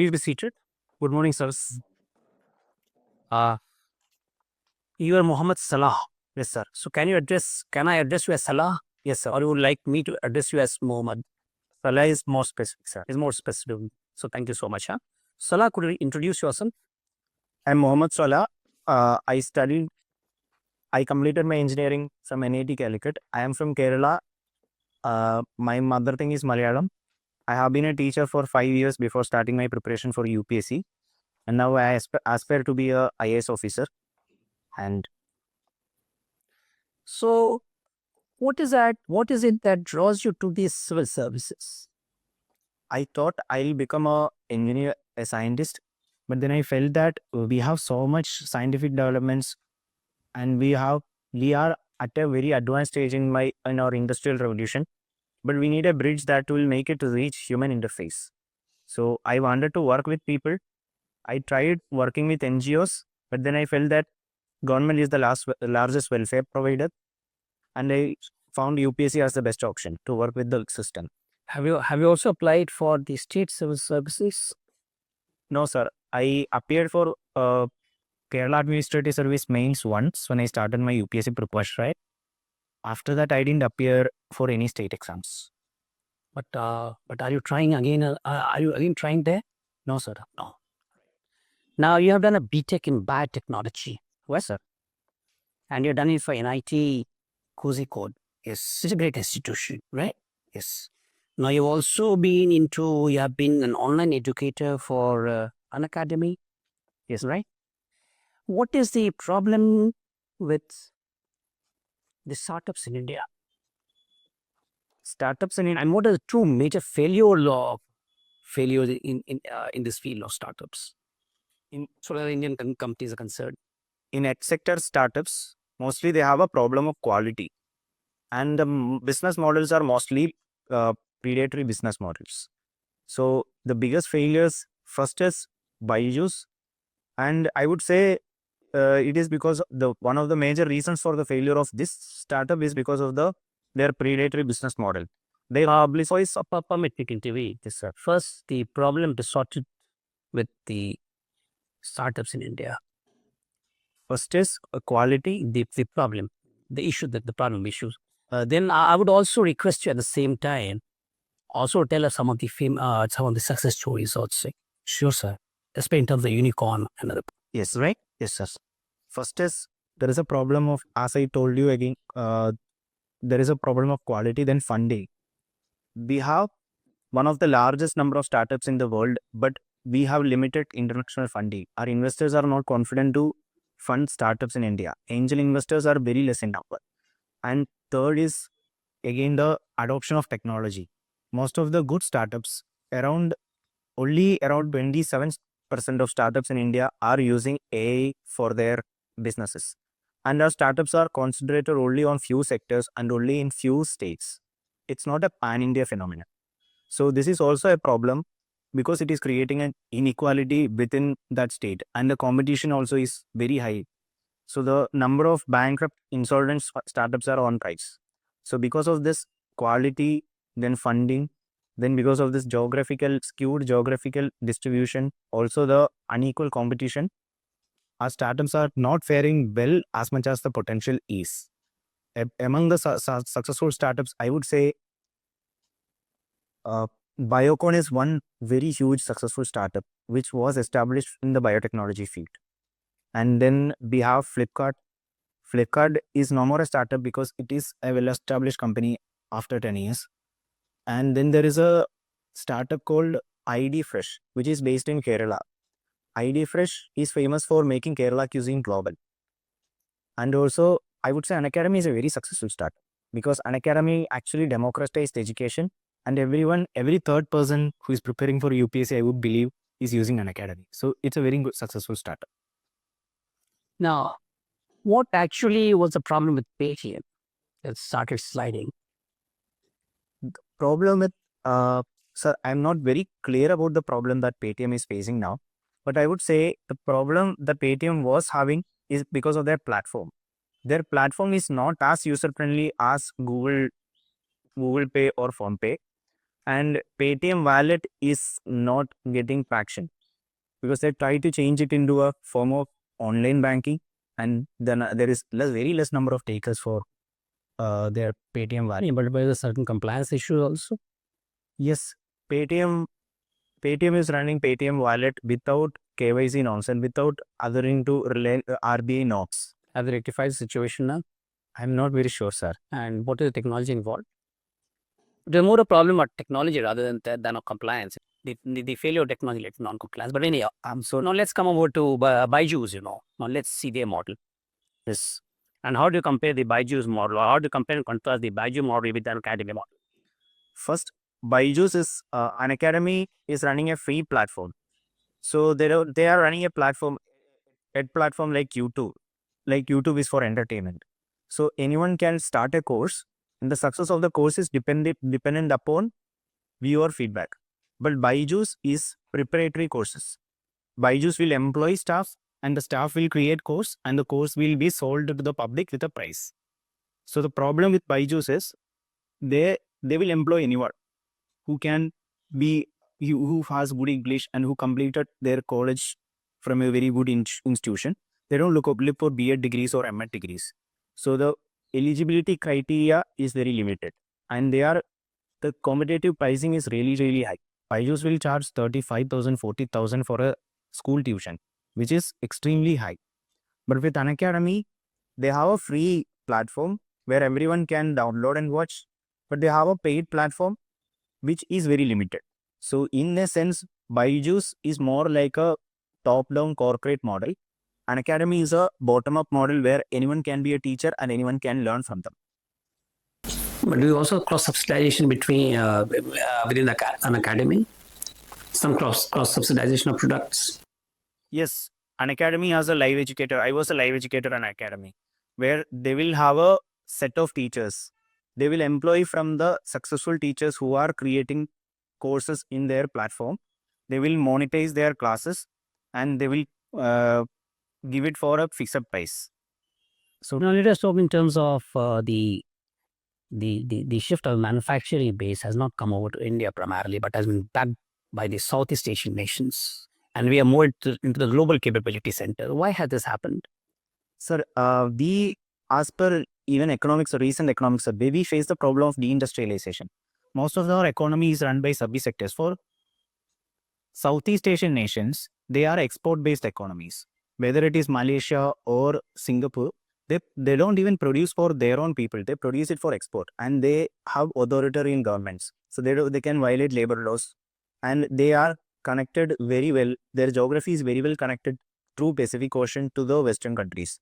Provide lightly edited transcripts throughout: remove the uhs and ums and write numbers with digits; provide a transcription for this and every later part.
Please be seated. Good morning, sirs. You are Muhammad Salah. Yes, sir. So can I address you as Salah? Yes, sir. Or you would like me to address you as Muhammad? Salah is more specific, sir. Is more specific. So thank you so much. Salah, could you introduce yourself? I'm Muhammad Salah. I completed my engineering from NIT Calicut. I am from Kerala. My mother tongue is Malayalam. I have been a teacher for 5 years before starting my preparation for UPSC. And now I aspire to be a IAS officer. And so, what is it that draws you to these civil services? I thought I'll become a engineer, a scientist, but then I felt that we have so much scientific developments, and we are at a very advanced stage in our industrial revolution. But we need a bridge that will make it reach human interface. So I wanted to work with people. I tried working with NGOs, but then I felt that government is the largest welfare provider, and I found UPSC as the best option to work with the system. Have you also applied for the state civil services? No, sir. I appeared for Kerala Administrative Service mains once when I started my UPSC preparation. Right? After that, I didn't appear for any state exams. But are you trying again? Are you again trying there? No, sir. No. Now you have done a BTech in biotechnology. Yes, sir. And you've done it for NIT Kozhikode. Yes. It's a great institution, right? Yes. Now you have been an online educator for an academy. Yes, right? What is the problem with the startups in India? Startups in India, and what are the two major failures in this field of startups? So the Indian companies are concerned. In X sector startups, mostly they have a problem of quality, and the business models are mostly predatory business models. So the biggest failures first is byju's, and I would say it is because one of the major reasons for the failure of this startup is because of their predatory business model. They publicize TV. First, the problem sorted with the startups in India. First is quality, the problem, the problem issues. Then I would also request you at the same time, also tell us some of the success stories also. Sure, sir. Especially in terms of the unicorn and other. Yes, right? Yes, sir. First is, there is a problem of, as I told you again, there is a problem of quality, then funding. We have one of the largest number of startups in the world, but we have limited international funding. Our investors are not confident to fund startups in India. Angel investors are very less in number. And third is, again, the adoption of technology. Most of the good startups, only around 27% of startups in India are using AI for their businesses. And our startups are concentrated only on few sectors and only in few states. It's not a pan-India phenomenon. So this is also a problem because it is creating an inequality within that state, and the competition also is very high. So the number of bankrupt, insolvent startups are on rise. So because of this quality, then funding, then because of this skewed geographical distribution, also the unequal competition, our startups are not faring well as much as the potential is. Among the successful startups, I would say Biocon is one very huge successful startup which was established in the biotechnology field. And then we have Flipkart. Flipkart is no more a startup because it is a well-established company after 10 years. And then there is a startup called ID Fresh, which is based in Kerala. ID Fresh is famous for making Kerala cuisine global. And also, I would say Unacademy is a very successful startup because Unacademy actually democratized education, and every third person who is preparing for UPSC, I would believe, is using Unacademy. So it's a very good successful startup. Now, what actually was the problem with Paytm that started sliding? The problem with, sir, I'm not very clear about the problem that Paytm is facing now, but I would say the problem that Paytm was having is because of their platform. Their platform is not as user friendly as Google Pay or PhonePe. And Paytm wallet is not getting traction because they try to change it into a form of online banking, and then there is very less number of takers for their Paytm wallet. But by the certain compliance issues also. Yes, Paytm Paytm is running Paytm wallet without KYC norms and without adhering to RBI norms. Have they rectified the situation now? I'm not very sure, sir. And what is the technology involved? There's more a problem of technology rather than of compliance. The failure of technology led to non-compliance. But anyhow, so now let's come over to Byju's, Now let's see their model. Yes. And how do you compare the Byju's model, or how do you compare and contrast the Byju model with the academy model? First, Byju's is an academy is running a free platform. So they are running a platform like YouTube. Like YouTube is for entertainment. So anyone can start a course, and the success of the course is dependent upon viewer feedback. But Byju's is preparatory courses. Byju's will employ staff, and the staff will create course, and the course will be sold to the public with a price. So the problem with Byju's is they will employ anyone who can be who has good English and who completed their college from a very good institution. They don't look for B.Ed degrees or M.Ed degrees. So the eligibility criteria is very limited, and the competitive pricing is really high. Byju's will charge 35,000, 40,000 for a school tuition, which is extremely high. But with Unacademy, they have a free platform where everyone can download and watch, but they have a paid platform which is very limited. So in a sense, Byju's is more like a top-down corporate model. Unacademy is a bottom-up model where anyone can be a teacher and anyone can learn from them. But do you also cross subsidization between within an academy? Some cross subsidization of products. Yes, Unacademy has a live educator. I was a live educator on Academy, where they will have a set of teachers. They will employ from the successful teachers who are creating courses in their platform. They will monetize their classes, and they will give it for a fixed price. So now let us talk in terms of the shift of manufacturing base has not come over to India primarily, but has been backed by the Southeast Asian nations, and we are more into the global capability center. Why has this happened? Sir, as per even recent economic survey, we face the problem of deindustrialization. Most of our economy is run by sub-sectors. For Southeast Asian nations, they are export-based economies. Whether it is Malaysia or Singapore, they don't even produce for their own people. They produce it for export, and they have authoritarian governments. So they can violate labor laws, and they are connected very well. Their geography is very well connected through Pacific Ocean to the Western countries.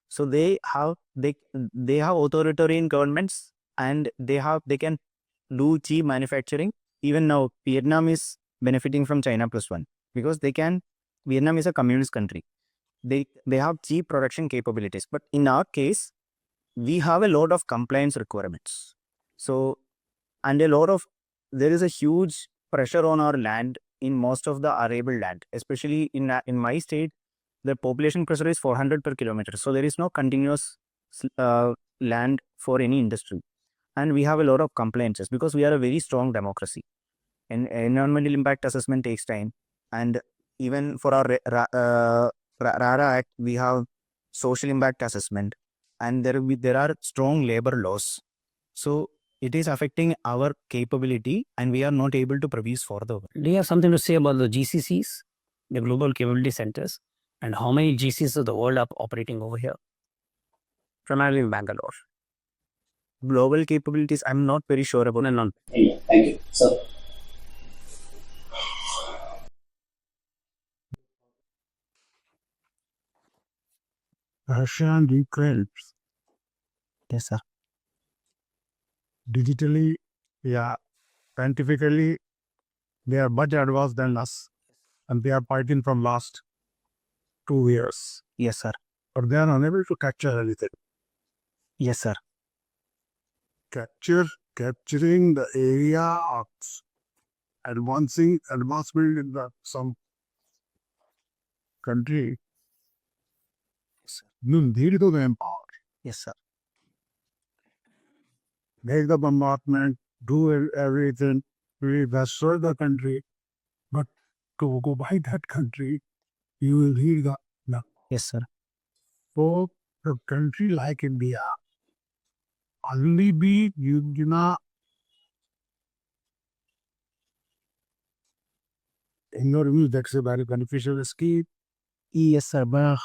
So they have authoritarian governments, and they can do cheap manufacturing. Even now, Vietnam is benefiting from China plus one because Vietnam is a communist country. They have cheap production capabilities. But in our case, we have a lot of compliance requirements. So, and there is a huge pressure on our land in most of the arable land, especially in my state. The population pressure is 400 per kilometer. So there is no continuous land for any industry. And we have a lot of compliances because we are a very strong democracy. And environmental impact assessment takes time. And even for our RARA Act, we have social impact assessment. And there are strong labor laws. So it is affecting our capability, and we are not able to produce further. Do you have something to say about the GCCs, the Global Capability Centers, and how many GCCs of the world are operating over here? Primarily in Bangalore. Global capabilities, I'm not very sure about. None. Thank you. So, Russia and Ukraine, Yes, sir. digitally, scientifically, they are much advanced than us, and they are fighting from last 2 years. Yes, sir. But they are unable to capture anything. Yes, sir. Capturing the area of advancement in some country, you need to empower. Yes, sir. Make the bombardment, do everything, We destroy the country, but to go by that country, you will need the Yes, sir. so a country like India only be you know in your view that's a very beneficial scheme. Yes, sir. But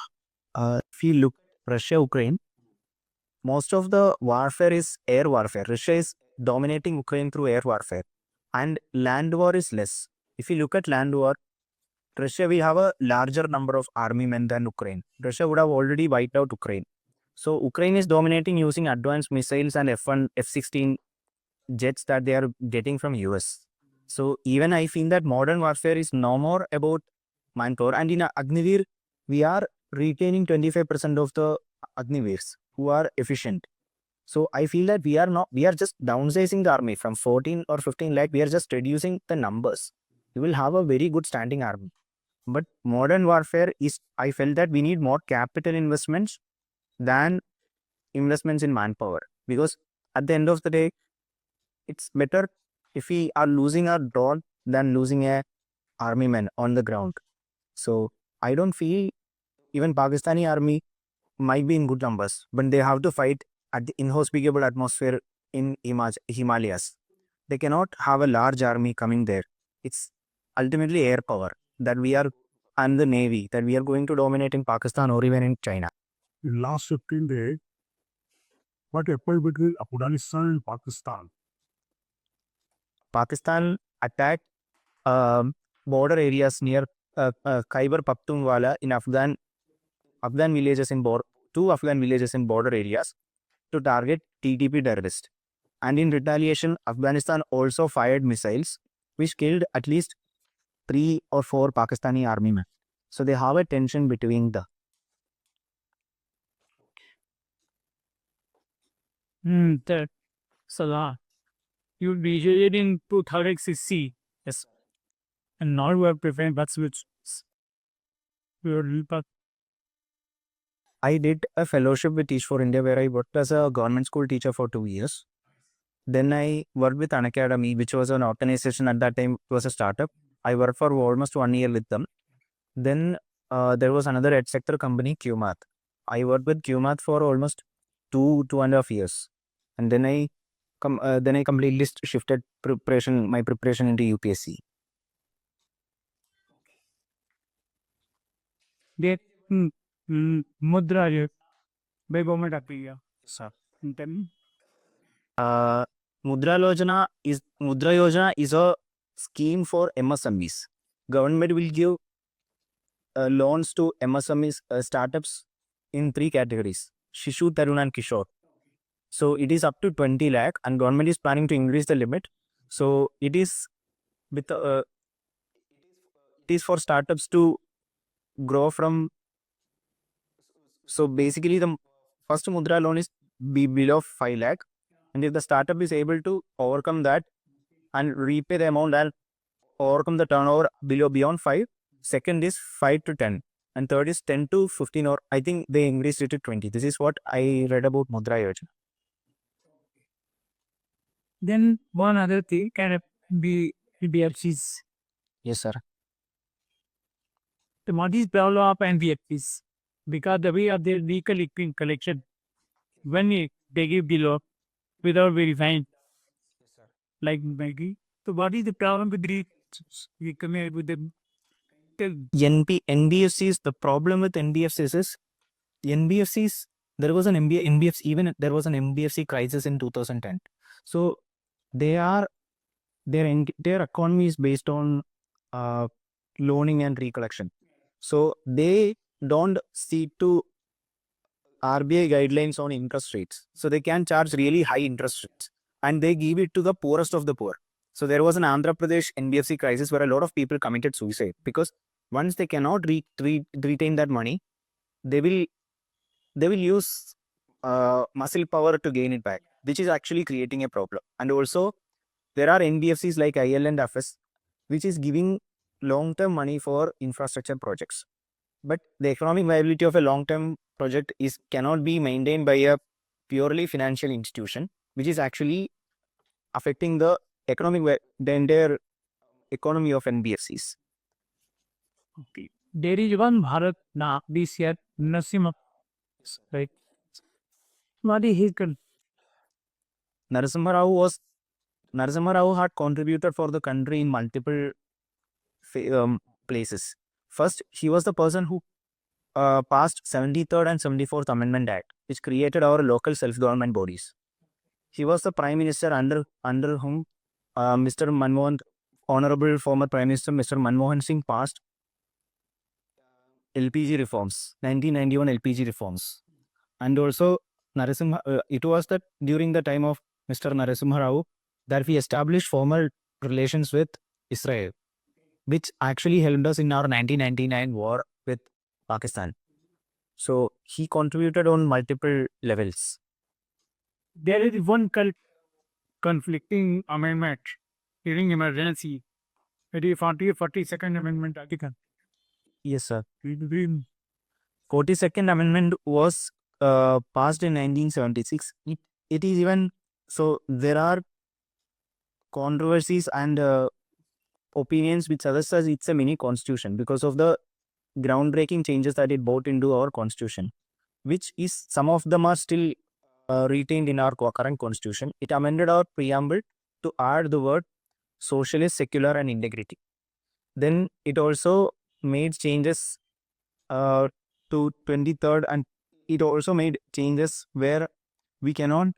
if you look Russia, Ukraine, most of the warfare is air warfare. Russia is dominating Ukraine through air warfare, and land war is less. If you look at land war, Russia will have a larger number of army men than Ukraine. Russia would have already wiped out Ukraine. So Ukraine is dominating using advanced missiles and F1, F-16 jets that they are getting from US. So even I feel that modern warfare is no more about manpower. And in Agnivir, we are retaining 25% of the Agnivirs who are efficient. So I feel that we are just downsizing the army from 14 or 15 lakh. We are just reducing the numbers. We will have a very good standing army. But modern warfare is, I felt that we need more capital investments than investments in manpower. Because at the end of the day, it's better if we are losing our drone than losing a army man on the ground. So I don't feel even Pakistani army might be in good numbers, but they have to fight at the inhospitable atmosphere in Himalayas. They cannot have a large army coming there. It's ultimately air power that we are, and the navy that we are going to dominate in Pakistan or even in China. In last 15 days, what happened between Afghanistan and Pakistan? Pakistan attacked border areas near Khyber Pakhtunkhwa in Afghan villages in two Afghan villages in border areas to target TTP terrorists. And in retaliation, Afghanistan also fired missiles, which killed at least 3 or 4 Pakistani army men. So they have a tension between the. That Salah, you graduated in 2006, Yes. and now you are preparing what's which your path. I did a fellowship with Teach for India where I worked as a government school teacher for 2 years. Then I worked with Unacademy, which was an organization at that time, it was a startup. I worked for almost 1 year with them. Then there was another ed sector company, QMath. I worked with QMath for almost 2.5 years. And then I completely shifted my preparation into UPSC. That Mudra by government of India. Sir. And then Mudra Yojana is a scheme for MSMEs. Government will give loans to MSMEs startups in 3 categories: Shishu, Tarun, and Kishore. So it is up to 20 lakh, and government is planning to increase the limit. So it is with it is for startups to grow from. So basically, the first Mudra loan is below 5 lakh, and if the startup is able to overcome that and repay the amount and overcome the turnover beyond 5, second is 5 to 10, and third is 10 to 15, or I think they increased it to 20. This is what I read about Mudra Yojana. then one other thing can be NBFCs. Yes, sir. The money is problem of NBFCs because the way of their legal collection when they give the loan without verifying, like Maggie. So what is the problem with the we come here with the NBFCs, the problem with NBFCs is NBFCs, there was an there was an NBFC crisis in 2010. So their economy is based on loaning and recollection. So they don't see to RBI guidelines on interest rates. So they can charge really high interest rates, and they give it to the poorest of the poor. So there was an Andhra Pradesh NBFC crisis where a lot of people committed suicide because once they cannot retain that money, they will use muscle power to gain it back, which is actually creating a problem. And also, there are NBFCs like IL and FS, which is giving long-term money for infrastructure projects. But the economic viability of a long-term project cannot be maintained by a purely financial institution, which is actually affecting the the entire economy of NBFCs. Okay. There is one Bharat now this year, Nasim, right? What is his Narasimha Rao had contributed for the country in multiple places. First, he was the person who passed 73rd and 74th Amendment Act, which created our local self-government bodies. He was the Prime Minister under whom Mr. Manmohan, Honorable former Prime Minister Mr. Manmohan Singh passed LPG reforms, 1991 LPG reforms. And also, it was that during the time of Mr. Narasimha Rao that we established formal relations with Israel, which actually helped us in our 1999 war with Pakistan. So he contributed on multiple levels. There is one conflicting amendment during emergency. It is 42nd Amendment article. Yes, sir. Between 42nd Amendment was passed in 1976. It is even so there are controversies and opinions which suggest us it's a mini constitution because of the groundbreaking changes that it brought into our constitution, which is some of them are still retained in our current constitution. It amended our preamble to add the word socialist, secular, and integrity. Then it also made changes to 23rd, and it also made changes where we cannot.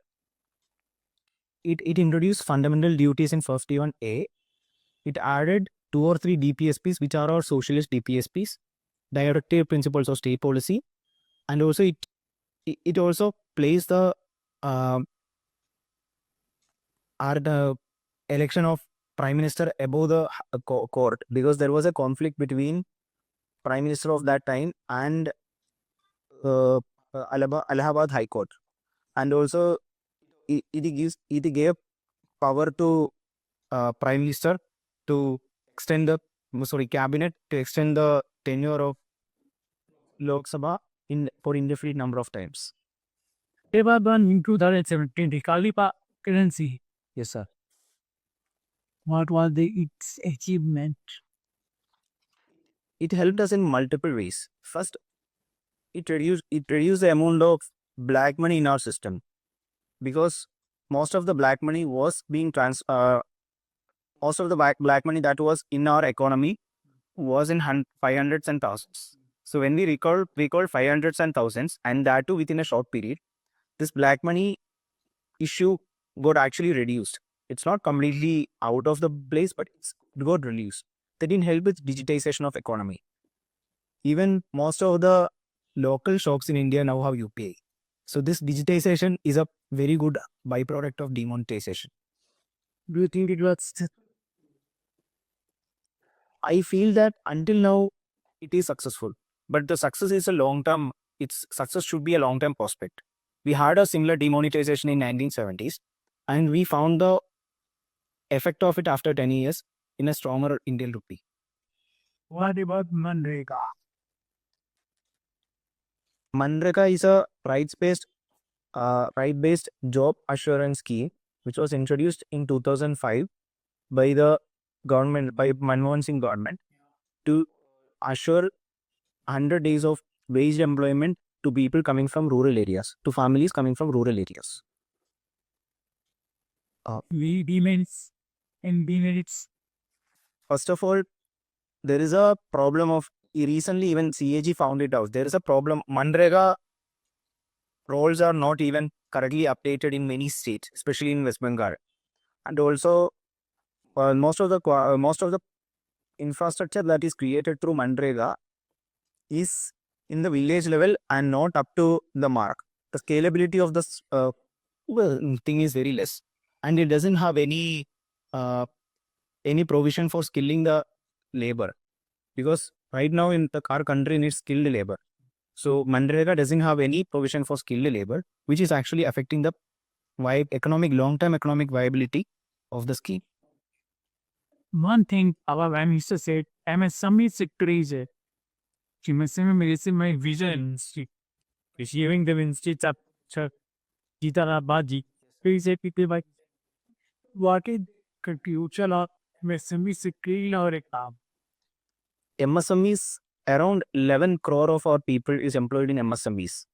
It introduced fundamental duties in 51A. It added 2 or 3 DPSPs, which are our socialist DPSPs, directive principles of state policy, and also it also placed the election of prime minister above the court, because there was a conflict between prime minister of that time and Allahabad High Court, and also it gave power to prime minister to extend the cabinet to extend the tenure of Lok Sabha for indefinite number of times. Ever done in 2017, the Kalipa currency. Yes, sir. What was its achievement? It helped us in multiple ways. First, it reduced the amount of black money in our system, because most of the black money was being most of the black money that was in our economy was in 500s and thousands. So when we recalled 500s and thousands, and that too within a short period, this black money issue got actually reduced. It's not completely out of the place, but it got reduced. That didn't help with digitization of economy. Even most of the local shops in India now have UPI. So this digitization is a very good byproduct of demonetization. Do you think it was? I feel that until now it is successful, but the success is a long term. Its success should be a long term prospect. We had a similar demonetization in 1970s, and we found the effect of it after 10 years in a stronger Indian rupee. What about Manrega? Manrega is a rights-based job assurance scheme which was introduced in 2005 by the government, by Manmohan Singh government, to assure 100 days of waged employment to people coming from rural areas, to families coming from rural areas. We demerits and demerits. First of all, there is a problem of recently even CAG found it out. There is a problem. Manrega roles are not even correctly updated in many states, especially in West Bengal, and also most of the infrastructure that is created through Manrega is in the village level and not up to the mark. The scalability of this thing is very less, and it doesn't have any provision for skilling the labor, because right now in our country needs skilled labor. So Manrega doesn't have any provision for skilled labor, which is actually affecting the long-term economic viability of the scheme. One thing our Prime Minister said, I'm a summit secretary. She must have my vision. Receiving the instead of Jitara Baji. Please say people like what is future और MSME skill और एक काम MSMEs, around 11 crore of our people is employed in MSMEs.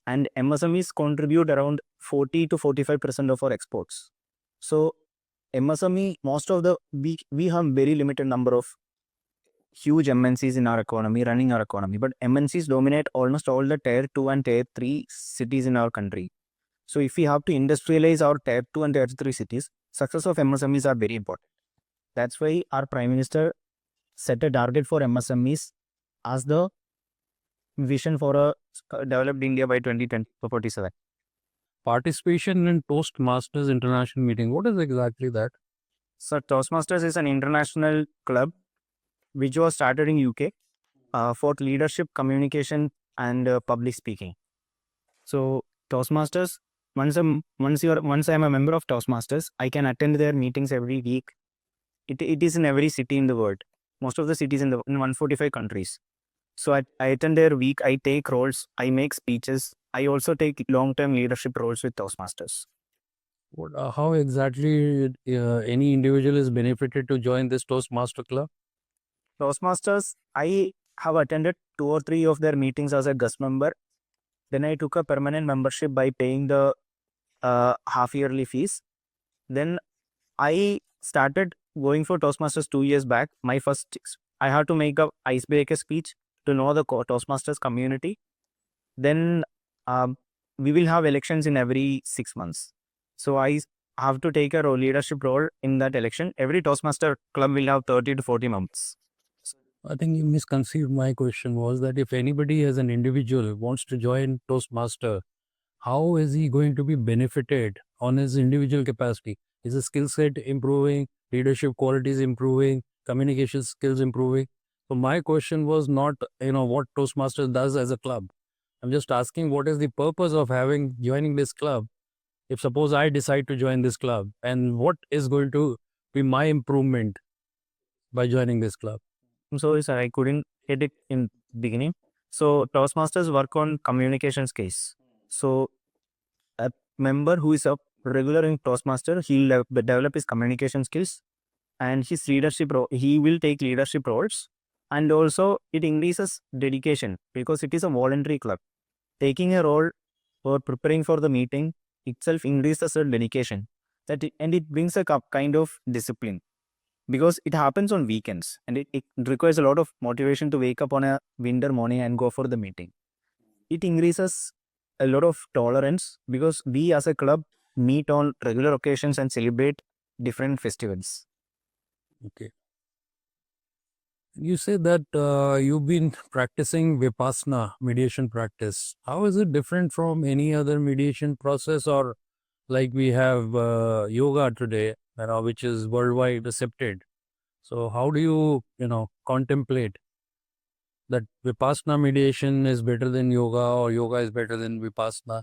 And MSMEs contribute around 40 to 45% of our exports. So MSME, most of the, we have very limited number of huge MNCs in our economy, running our economy. But MNCs dominate almost all the tier 2 and tier 3 cities in our country. So if we have to industrialize our tier 2 and tier 3 cities, success of MSMEs are very important. That's why our Prime Minister set a target for MSMEs as the vision for a developed India by 2047. Participation in Toastmasters International Meeting. What is exactly that? So Toastmasters is an international club which was started in UK for leadership, communication, and public speaking. So Toastmasters, once I'm a member of Toastmasters, I can attend their meetings every week. It is in every city in the world. Most of the cities in 145 countries. So I attend their week. I take roles. I make speeches. I also take long-term leadership roles with Toastmasters. How exactly any individual is benefited to join this Toastmaster Club? Toastmasters, I have attended 2 or 3 of their meetings as a guest member. Then I took a permanent membership by paying the half-yearly fees. Then I started going for Toastmasters 2 years back. I had to make a icebreaker speech to know the Toastmasters community. Then we will have elections in every 6 months. So I have to take a leadership role in that election. Every Toastmaster club will have 30 to 40 members. I think you misconceived my question was that if anybody as an individual wants to join Toastmaster, how is he going to be benefited on his individual capacity? Is his skill set improving, leadership qualities improving, communication skills improving? So my question was not, what Toastmasters does as a club. I'm just asking what is the purpose of joining this club? If suppose I decide to join this club, and what is going to be my improvement by joining this club? I'm sorry, sir, I couldn't get it in beginning. So Toastmasters work on communication skills. So a member who is a regular in Toastmaster, he'll develop his communication skills and his leadership role. He will take leadership roles, and also it increases dedication because it is a voluntary club. Taking a role or preparing for the meeting itself increases the dedication. And it brings a kind of discipline, because it happens on weekends and it requires a lot of motivation to wake up on a winter morning and go for the meeting. It increases a lot of tolerance because we as a club meet on regular occasions and celebrate different festivals. Okay. You said that you've been practicing Vipassana mediation practice. How is it different from any other mediation process, or like we have yoga today, which is worldwide accepted? So how do you, contemplate that Vipassana mediation is better than yoga or yoga is better than Vipassana?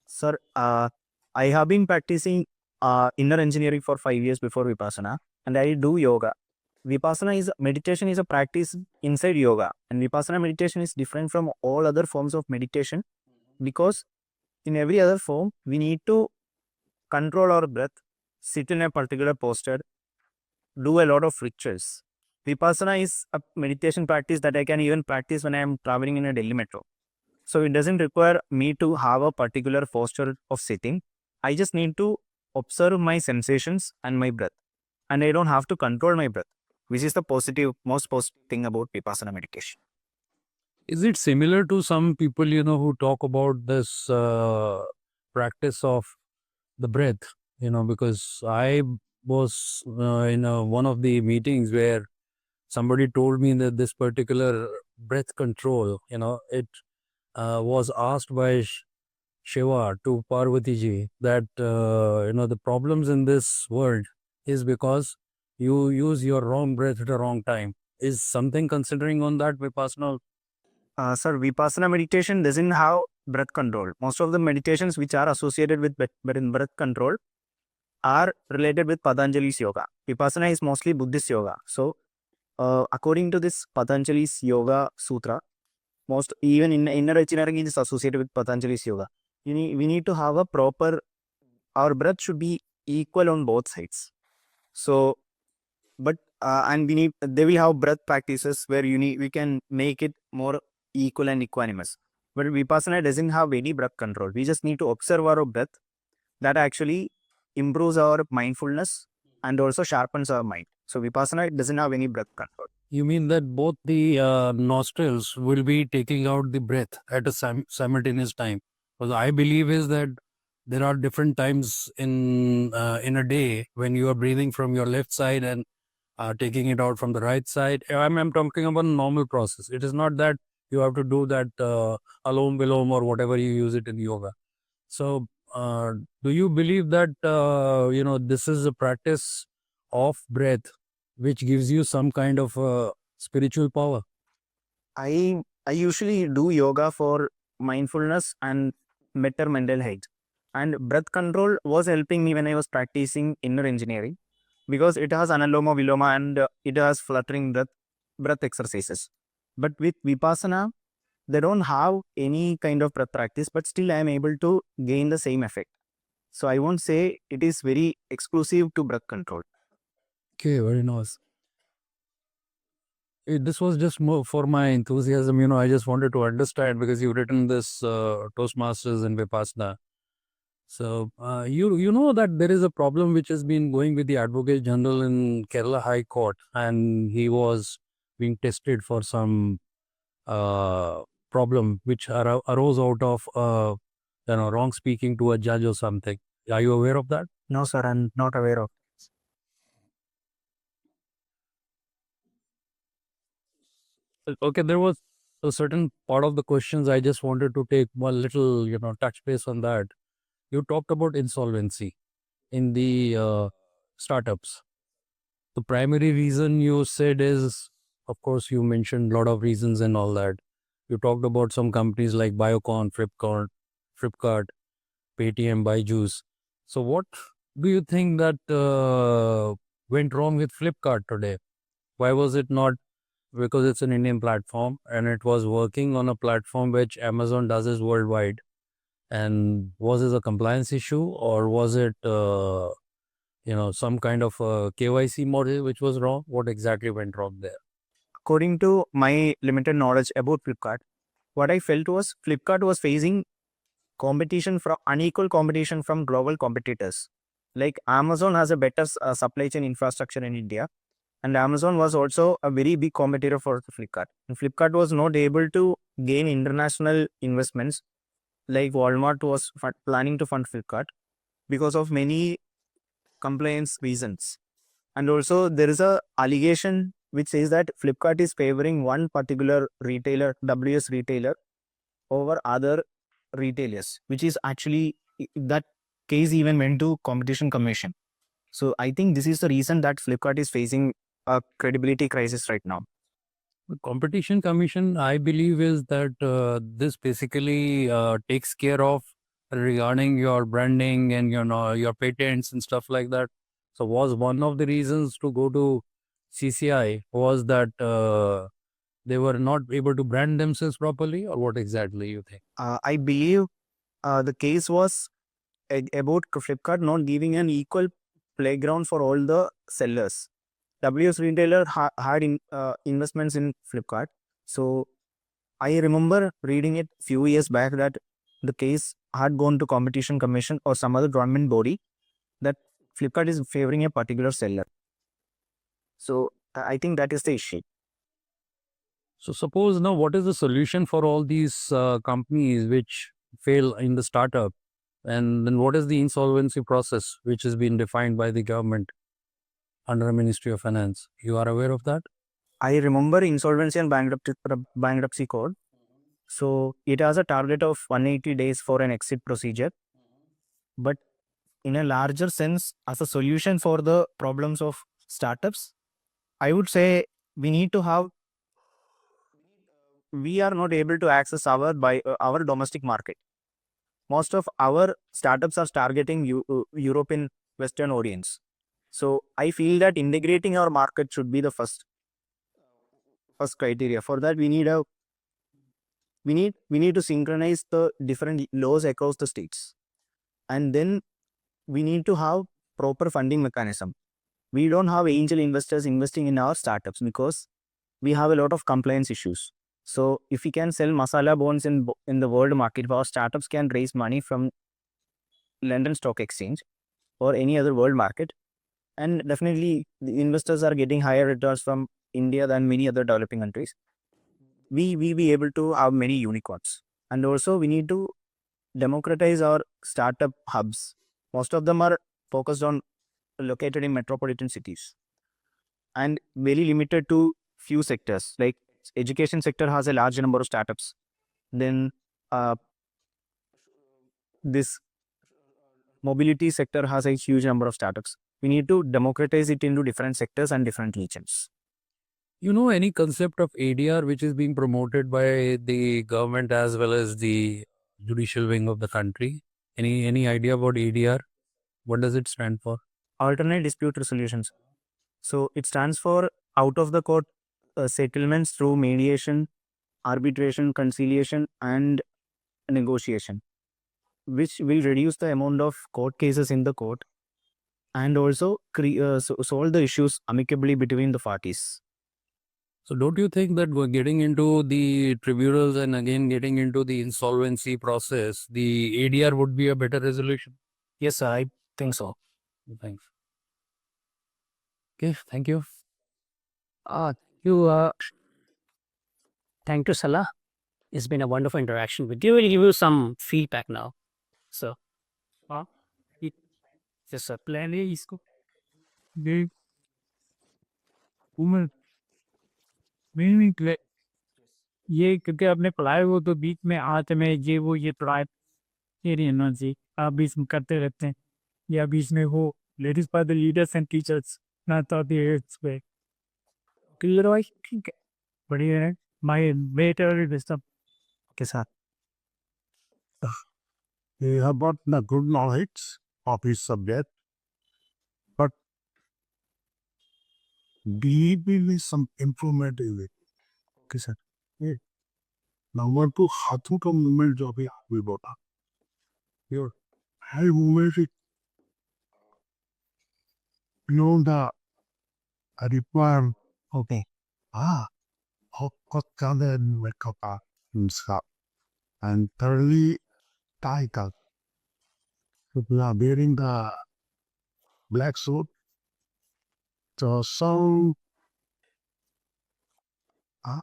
Sir, I have been practicing inner engineering for 5 years before Vipassana, and I do yoga. Meditation is a practice inside yoga, and Vipassana meditation is different from all other forms of meditation because in every other form, we need to control our breath, sit in a particular posture, do a lot of rituals. Vipassana is a meditation practice that I can even practice when I am traveling in a Delhi metro. So it doesn't require me to have a particular posture of sitting. I just need to observe my sensations and my breath. And I don't have to control my breath, which is the most positive thing about Vipassana meditation. Is it similar to some people, who talk about this practice of the breath? Because I was in one of the meetings where somebody told me that this particular breath control, it was asked by Shiva to Parvati ji that, the problems in this world is because you use your wrong breath at the wrong time. Is something considering on that Vipassana? Sir, Vipassana meditation doesn't have breath control. Most of the meditations which are associated with breath control are related with Patanjali's yoga. Vipassana is mostly Buddhist yoga. So, according to this Patanjali's yoga sutra, even in inner engineering is associated with Patanjali's yoga. We need to have our breath should be equal on both sides. So, but and they will have breath practices where we can make it more equal and equanimous. But Vipassana doesn't have any breath control. We just need to observe our breath. That actually improves our mindfulness and also sharpens our mind. So Vipassana doesn't have any breath control. You mean that both the nostrils will be taking out the breath at a simultaneous time? Because I believe is that there are different times in a day when you are breathing from your left side and taking it out from the right side. I'm talking about a normal process. It is not that you have to do that alom vilom or whatever you use it in yoga. So, do you believe that this is a practice of breath which gives you some kind of spiritual power? I usually do yoga for mindfulness and better mental health. And breath control was helping me when I was practicing inner engineering because it has analoma viloma and it has fluttering breath exercises. But with Vipassana, they don't have any kind of breath practice, but still I am able to gain the same effect. So I won't say it is very exclusive to breath control. Okay, very nice. This was just more for my enthusiasm. I just wanted to understand because you've written this Toastmasters in Vipassana. So you know that there is a problem which has been going with the Advocate General in Kerala High Court, and he was being tested for some problem which arose out of wrong speaking to a judge or something. Are you aware of that? No, sir, I'm not aware of. Okay, there was a certain part of the questions I just wanted to take one little touch base on that. You talked about insolvency in the startups. The primary reason you said is, of course, you mentioned a lot of reasons and all that. You talked about some companies like Biocon, Flipkart, Paytm, Byju's. So what do you think that went wrong with Flipkart today? Why was it not? Because it's an Indian platform and it was working on a platform which Amazon does is worldwide. And was it a compliance issue or was it some kind of a KYC model which was wrong? What exactly went wrong there? According to my limited knowledge about Flipkart, what I felt was Flipkart was facing unequal competition from global competitors. Like Amazon has a better supply chain infrastructure in India, and Amazon was also a very big competitor for Flipkart. And Flipkart was not able to gain international investments like Walmart was planning to fund Flipkart because of many compliance reasons. And also there is a allegation which says that Flipkart is favoring one particular retailer, WS retailer, over other retailers, which is actually that case even went to competition commission. So I think this is the reason that Flipkart is facing a credibility crisis right now. The Competition Commission, I believe, is that this basically takes care of regarding your branding and your patents and stuff like that. So was one of the reasons to go to CCI was that they were not able to brand themselves properly, or what exactly you think? I believe the case was about Flipkart not giving an equal playground for all the sellers. WS retailer had investments in Flipkart. So I remember reading it few years back that the case had gone to competition commission or some other government body that Flipkart is favoring a particular seller. So I think that is the issue. So suppose now, what is the solution for all these companies which fail in the startup? And then what is the insolvency process which has been defined by the government under the Ministry of Finance? You are aware of that? I remember insolvency and bankruptcy code. So it has a target of 180 days for an exit procedure. But in a larger sense, as a solution for the problems of startups, I would say we are not able to access our domestic market. Most of our startups are targeting European Western audience. So I feel that integrating our market should be the first criteria. For that, we need to synchronize the different laws across the states, and then we need to have proper funding mechanism. We don't have angel investors investing in our startups because we have a lot of compliance issues. So if we can sell masala bonds in the world market, our startups can raise money from London Stock Exchange or any other world market, and definitely the investors are getting higher returns from India than many other developing countries. We be able to have many unicorns, and also we need to democratize our startup hubs. Most of them are focused on located in metropolitan cities and very limited to few sectors. Like education sector has a large number of startups. Then this mobility sector has a huge number of startups. We need to democratize it into different sectors and different regions. You know, any concept of ADR which is being promoted by the government as well as the judicial wing of the country? Any idea about ADR? What does it stand for? Alternate dispute resolutions. So it stands for out of the court settlements through mediation, arbitration, conciliation, and negotiation, which will reduce the amount of court cases in the court and also solve the issues amicably between the parties. So don't you think that we're getting into the tribunals and again getting into the insolvency process, the ADR would be a better resolution? Yes, I think so. Thanks. Okay, thank you. Thank you, Salah. It's been a wonderful interaction with you. We'll give you some feedback now. So, yes sir, plan है इसको देख उम्र main ये क्योंकि आपने पढ़ाए वो तो बीच में आज में ये पढ़ाए ये नहीं होना चाहिए। आप बीच में करते रहते हैं या बीच में वो ladies for the leaders and teachers ना तो पे क्लियर वाइज ठीक है बढ़िया है माय बेटर सिस्टम के साथ He have got the good knowledge of his subject, but believe some improvement in it. के साथ Number two, हाथों का movement जो अभी आप भी बोला, your hand movement is beyond the requirement. okay. How got the makeup himself and thoroughly titled. People are wearing the black suit. So some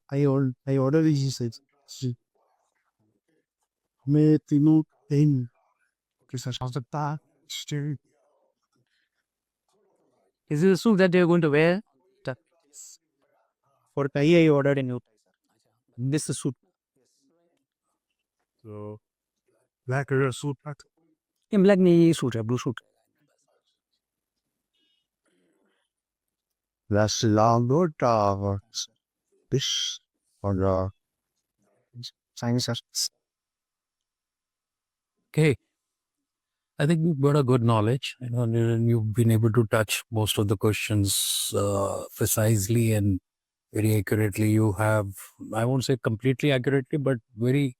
I ordered this. मैं तीनों तीन किसी सकता still is this a suit that you're going to wear? For tie, I ordered a new tie. This is suit. so black color suit but In black नहीं suit है, blue suit. that's long this or the Science. Okay. I think you've got a good knowledge, and you've been able to touch most of the questions precisely and very accurately. You have, I won't say completely accurately, but very,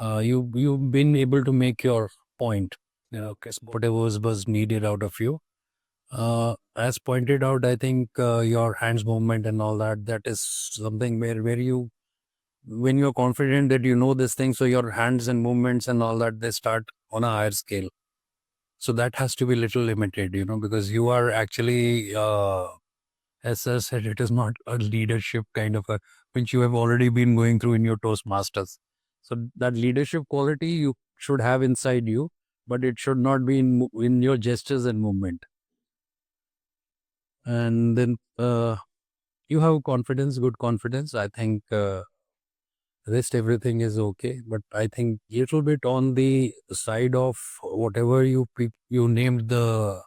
you've been able to make your point, whatever was needed out of you. As pointed out, I think your hands movement and all that is something where you, when you're confident that you know this thing, so your hands and movements and all that, they start on a higher scale. So that has to be little limited, because you are actually, as I said, it is not a leadership kind of which you have already been going through in your Toastmasters. So that leadership quality you should have inside you, but it should not be in your gestures and movement. And then you have confidence, good confidence. I think rest everything is okay, but I think a little bit on the side of whatever you named the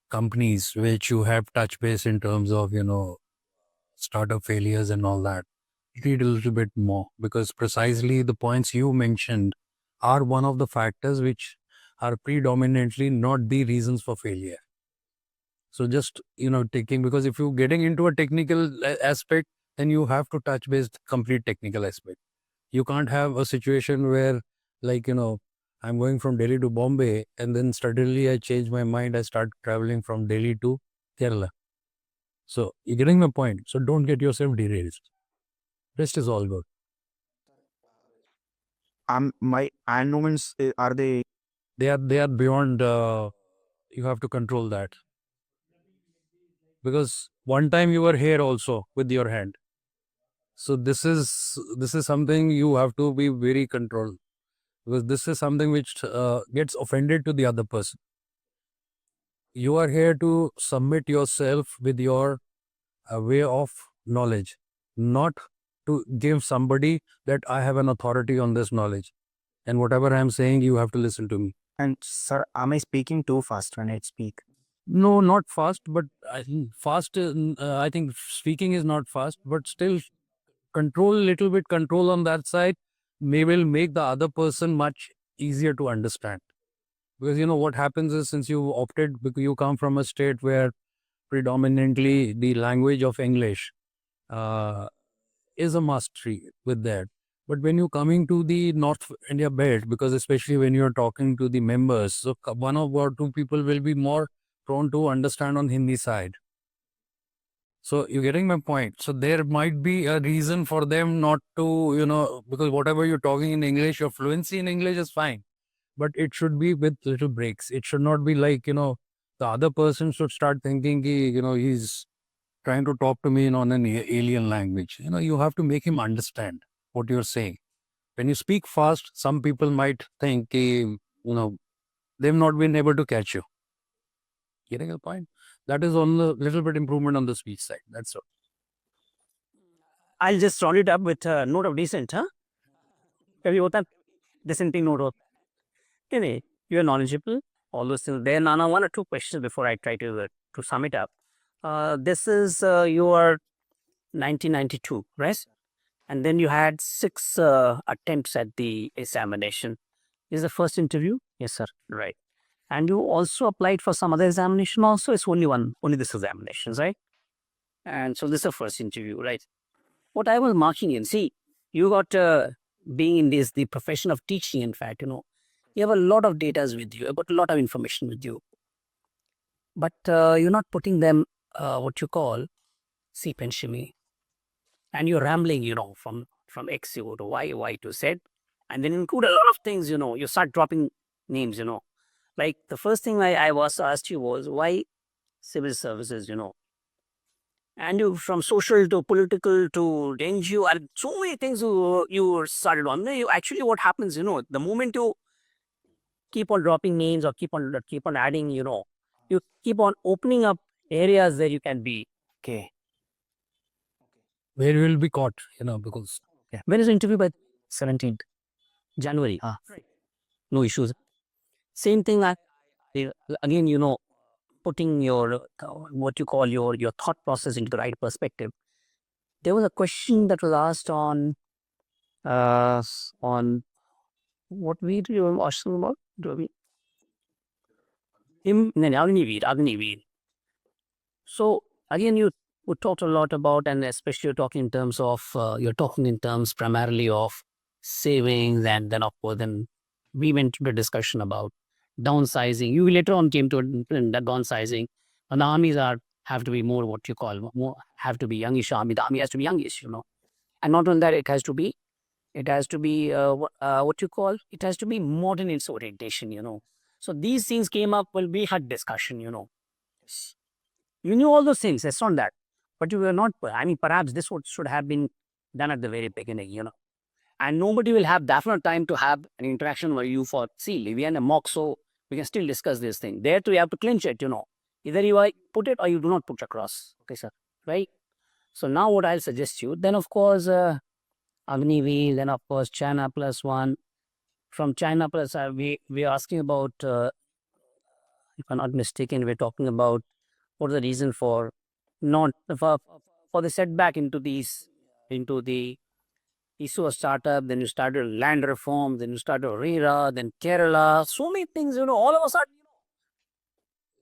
companies which you have touch base in terms of startup failures and all that. Read a little bit more, because precisely the points you mentioned are one of the factors which are predominantly not the reasons for failure. So just taking, because if you're getting into a technical aspect, then you have to touch base complete technical aspect. You can't have a situation where, like, I'm going from Delhi to Bombay and then suddenly I change my mind. I start traveling from Delhi to Kerala. So you're getting my point. So don't get yourself derailed. Rest is all good. My and movements are they? They are beyond. You have to control that, because one time you were here also with your hand. So this is something you have to be very controlled, because this is something which gets offended to the other person. You are here to submit yourself with your way of knowledge, not to give somebody that I have an authority on this knowledge, and whatever I am saying, you have to listen to me. And sir, am I speaking too fast when I speak? No, not fast, but I think fast. I think speaking is not fast, but still control, little bit control on that side will make the other person much easier to understand. Because what happens is, since you opted, because you come from a state where predominantly the language of English uh, is a mastery with that. But when you're coming to the North India belt, because especially when you're talking to the members, so one or two people will be more prone to understand on Hindi side. So you're getting my point. So there might be a reason for them not to, because whatever you're talking in English, your fluency in English is fine, but it should be with little breaks. It should not be like, the other person should start thinking, he's trying to talk to me on an alien language. You have to make him understand what you're saying. When you speak fast, some people might think, they've not been able to catch you. Getting a point? That is on the little bit improvement on the speech side. That's all. I'll just round it up with a note of dissent, huh? कभी होता है dissenting note होता है नहीं? You are knowledgeable. All those things. There, Nana, one or two questions before I try to sum it up. This is your 1992, right? And then you had 6 attempts at the examination. This is the first interview? Yes, sir. Right. And you also applied for some other examination also? It's only this examination, right? And so this is the first interview, right? What I was marking in, see, you got being in the profession of teaching, in fact, you have a lot of data with you, you've got a lot of information with you. But you're not putting them, what you call, see, penshimi. And you're rambling, from X you go to Y to Z, and then include a lot of things, you start dropping names, Like the first thing I was asked you was, why civil services, And you, from social to political to NGO, and so many things you started on. You actually, what happens, the moment you keep on dropping names or keep on adding, you keep on opening up areas where you can be. Okay. Where you will be caught, because Yeah. When is the interview? By 17th January. Right. No issues. Same thing. Again, putting your what you call your thought process into the right perspective. There was a question that was asked on what we do about? Agniveer. So again, you talked a lot about, and especially you're talking in terms of primarily of savings, and then of course then we went to the discussion about downsizing. You later on came to the downsizing, and the armies have to be more what you call have to be youngish army. The army has to be youngish, and not only that, it has to be what you call, it has to be modern in its orientation. So these things came up when we had discussion. You knew all those things. It's not that, but you were not. I mean, perhaps this should have been done at the very beginning. And nobody will have definite time to have an interaction with you for, see, we are in a mock, so we can still discuss this thing. There too, you have to clinch it, Either you put it or you do not put across. Okay, sir. Right? So now what I'll suggest you, then of course, Agniveer, then of course, China plus one. From China plus, we're asking about, if I'm not mistaken, we're talking about what is the reason for not, for the setback into the issue of startup, then you started land reform, then you started RERA, then Kerala, so many things, all of a sudden.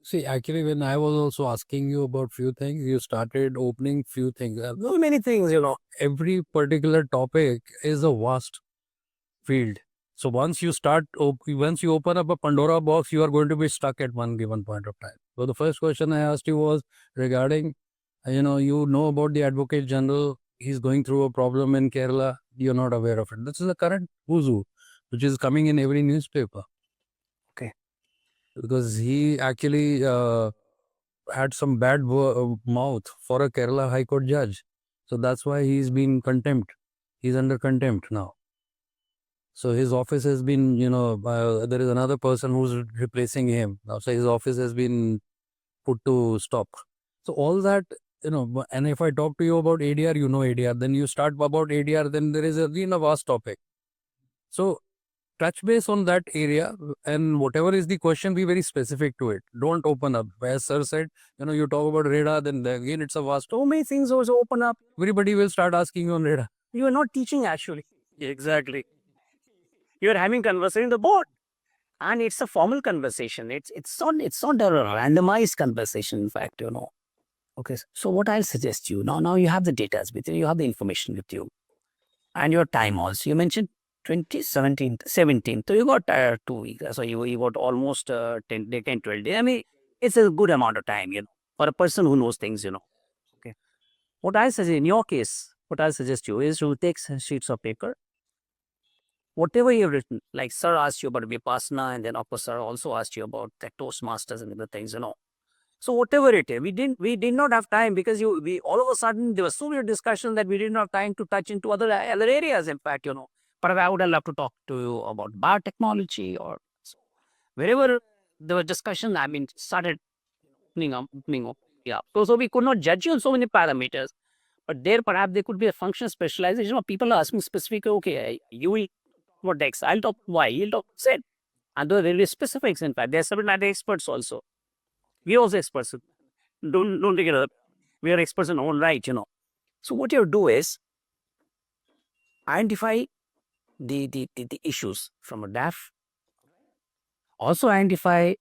see, actually, when I was also asking you about few things, you started opening few things. So many things, Every particular topic is a vast field. So once you open up a Pandora box, you are going to be stuck at one given point of time. So the first question I asked you was regarding You know about the Advocate General. He's going through a problem in Kerala. You're not aware of it. This is the current who's which is coming in every newspaper. Okay. Because he actually had some bad mouth for a Kerala High Court judge. So that's why he's been contempt. He's under contempt now. So his office has been, there is another person who's replacing him now. So his office has been put to stop. So all that, and if I talk to you about ADR, you know ADR. Then you start about ADR, then there is again a vast topic. So touch base on that area, and whatever is the question, be very specific to it. Don't open up. As sir said, you talk about radar, then again it's a vast. So many things also open up. Everybody will start asking you on radar. You are not teaching actually. Exactly. You are having conversation in the board. And it's a formal conversation. It's not a randomized conversation, in fact, Okay. So what I'll suggest you now you have the data with you, you have the information with you. And your time also. You mentioned 2017, 17. So you got 2 weeks. So you got almost 10, 12 days. I mean, it's a good amount of time, for a person who knows things, Okay. What I suggest in your case, what I suggest you is to take sheets of paper. Whatever you've written, like sir asked you about Vipassana, and then of course sir also asked you about the Toastmasters and other things, So whatever it is, we did not have time because we all of a sudden there was so many discussions that we didn't have time to touch into other areas. In fact, but I would have loved to talk to you about biotechnology or so. Wherever there was discussion, I mean, started opening up. Yeah. So we could not judge you on so many parameters, but there perhaps there could be a function specialization. Or people are asking specific, okay, you will what X, I'll talk Y, you'll talk Z. And there are very specifics, in fact. There are subject matter experts also. We are also experts. Don't take it up. We are experts in our own right, So what you do is identify the issues from a DAF. Also identify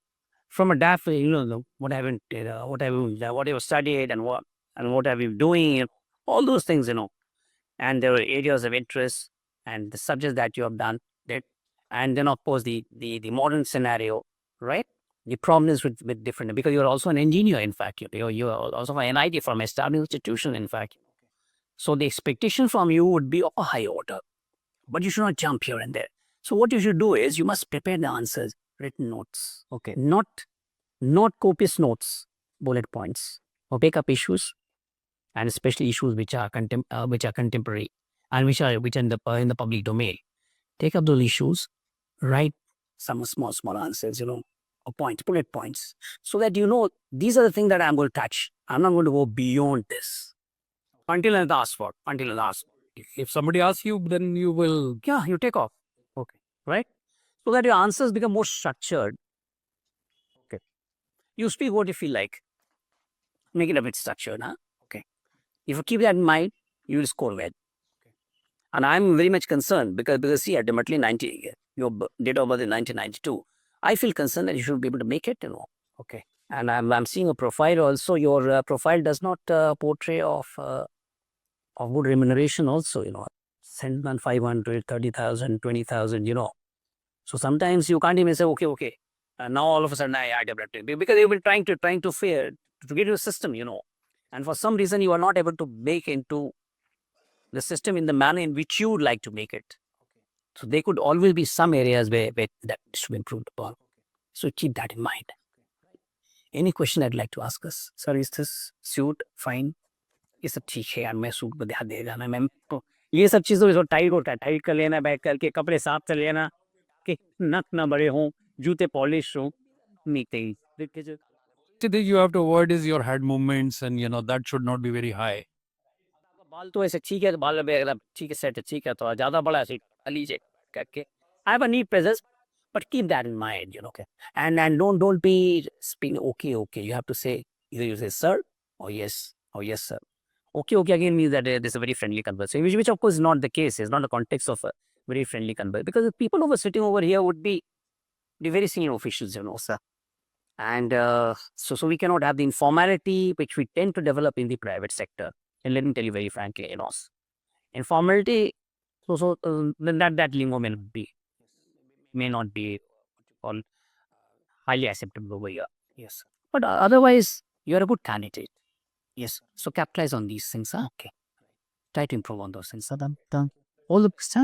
from a DAF, what have you studied and what have you doing, all those things, and there are areas of interest and the subjects that you have done. And then of course the modern scenario, right? The problems with different, because you're also an engineer, in fact, you're also an NIT from a established institution, in fact. So the expectation from you would be of a high order, but you should not jump here and there. So what you should do is you must prepare the answers, written notes. Okay. Not copious notes, bullet points, or pick up issues, and especially issues which are contemporary and which are in the public domain. Take up those issues, write some small answers, or bullet points, so that these are the things that I'm going to touch. I'm not going to go beyond this until I ask for. If somebody asks you, then you will. Yeah, you take off. Okay, right? So that your answers become more structured. Okay, you speak what you feel like. Make it a bit structured, huh? Okay. If you keep that in mind, you will score well. And I'm very much concerned because see, ultimately your date of birth is 1992. I feel concerned that you should be able to make it, Okay. And I'm seeing a profile also. Your profile does not portray of good remuneration also, 500, 30,000, 20,000, So sometimes you can't even say, okay. Now all of a sudden I developed it. Because you've been trying to get into a system, And for some reason you are not able to make into the system in the manner in which you would like to make it. So there could always be some areas where that should be improved upon. So keep that in mind. Any question I'd like to ask us? Sir, is this suit fine? ये सब ठीक है यार, मैं suit में ध्यान दे जाना, ma'am ये सब चीज़ों को टाइट होता है, टाइट कर लेना, बैठ करके कपड़े साफ कर लेना, कि नक ना बड़े हों, जूते पॉलिश हों, नीचे The thing you have to avoid is your head movements, and that should not be very high. बाल तो ऐसे ठीक है, बाल वगैरह ठीक है, सेट है, ठीक है, तो ज़्यादा बड़ा सीट लीजिए करके. I have a knee presence, but keep that in mind, Okay. And don't be speaking okay. You have to say, either you say sir or yes sir. Okay again means that there's a very friendly conversation, which of course is not the case. It's not the context of a very friendly conversation, because the people who are sitting over here would be the very senior officials, sir. And so we cannot have the informality which we tend to develop in the private sector. And let me tell you very frankly, informality, then that lingo may not be all highly acceptable over here. Yes. But otherwise, you're a good candidate. Yes. So capitalize on these things. Okay. Try to improve on those things. All the best.